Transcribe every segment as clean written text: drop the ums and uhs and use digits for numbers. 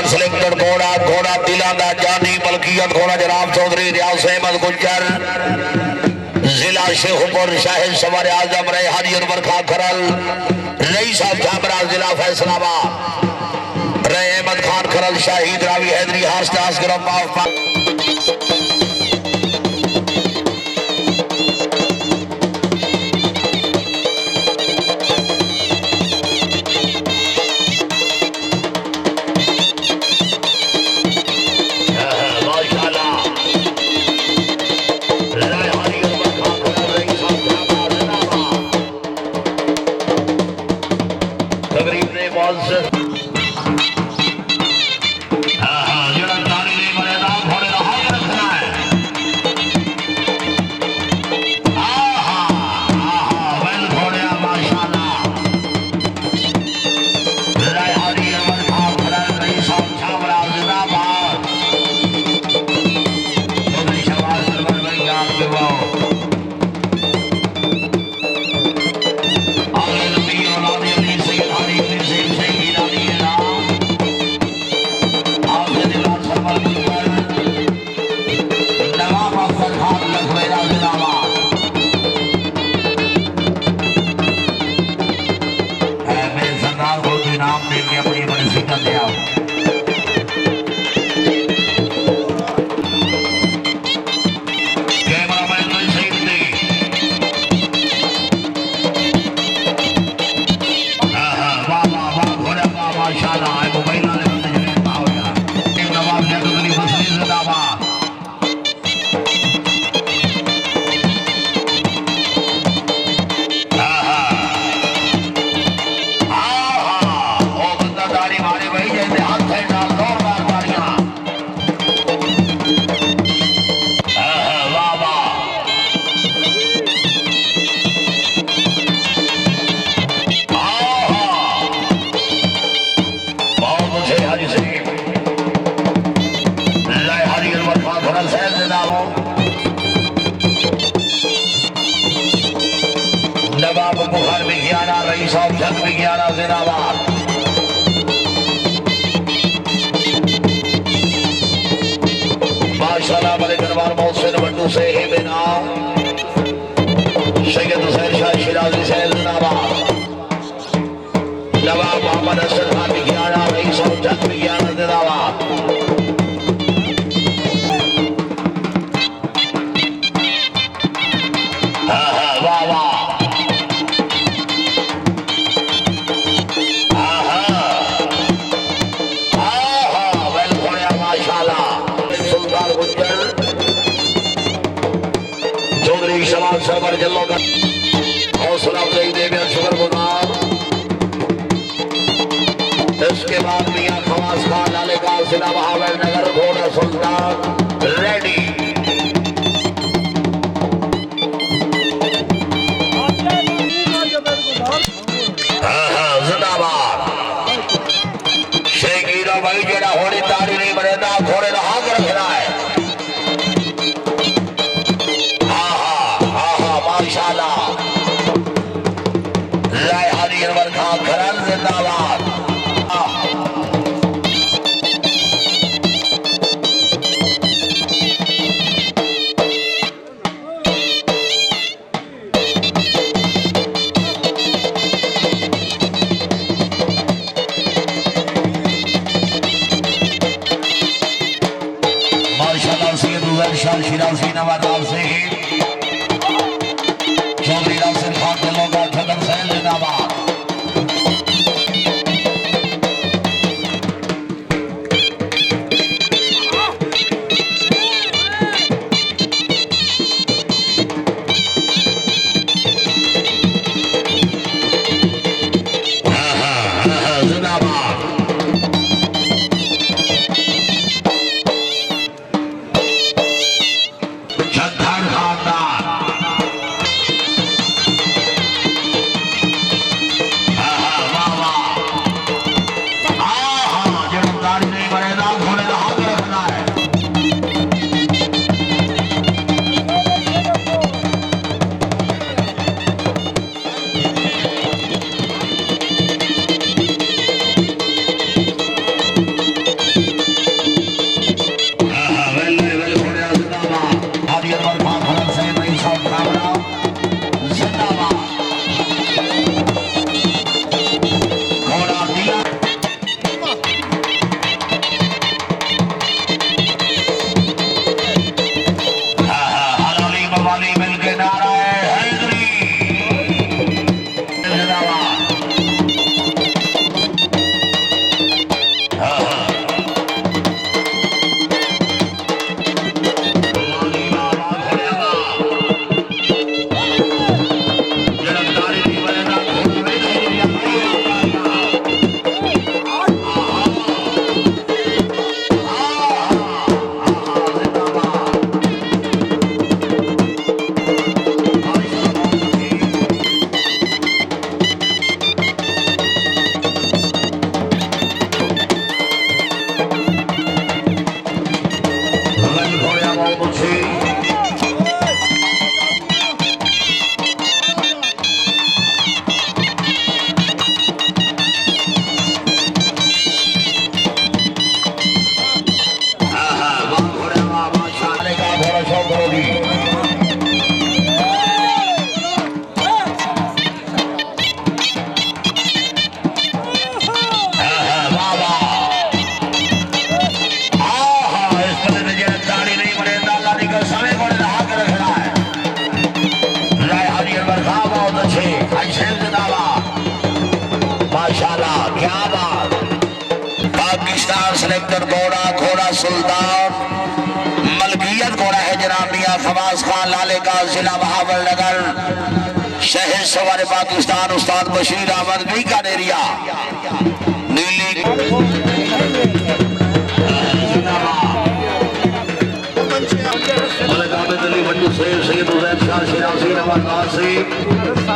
number selected घोड़ा घोड़ा दिलांदा जानी मलकियत घोड़ा जनाब चौधरी रियाज अहमद गुज्जर जिला शेखुपुर शाहिद सवार आजम रहे हाजी अनवर खान खरल रईस साहब झामरा जिला फैसलाबाद रहे अहमद खान खरल शाहिद रावी हैदरी हास्तास ग्राम इसके बाद मियां खवास खान लालेगांव जिला बहावल नगर घोड़ा सुल्तान रेडी जिंदाबाद शेखीरा भाई जेड़ा होनी तारी नहीं बनेदा घोड़े का हाथ रखना है माशाल्लाह राय हरी अनवर खान खरल जिंदाबाद नवाब से चौधरी रासिन खान के लोग ठगन सैन जिंदाबाद स्टार सेलेक्टर घोड़ा घोड़ा सुल्तान मलकियत घोड़ा है जनाब मियां फवाज खान लाले का जिला बहावलनगर शहर सवार पाकिस्तान उस्ताद बशीर अहमद बीकानेरिया नीली मलिक आबिद अली वड्डू सैयद उजैर शाह शिराजी नवाज नासिर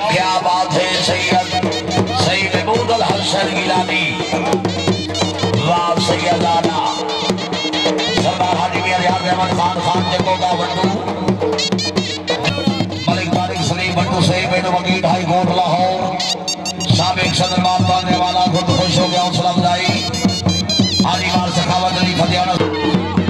क्या बात है सैयद सही महमूद अफजल हसन गिलानी वाह सैयदाना सरदार हाजी मियां रियाज अहमद खान खान जगोगा बंडू मलिक तारिक सलीम बंडू से बेनो वकील हाई कोर्ट लाहौर साबिक सदर मानने वाला खुद खुश हो गया हौसला अफजाई आदिवार सखावत अली फतेहाना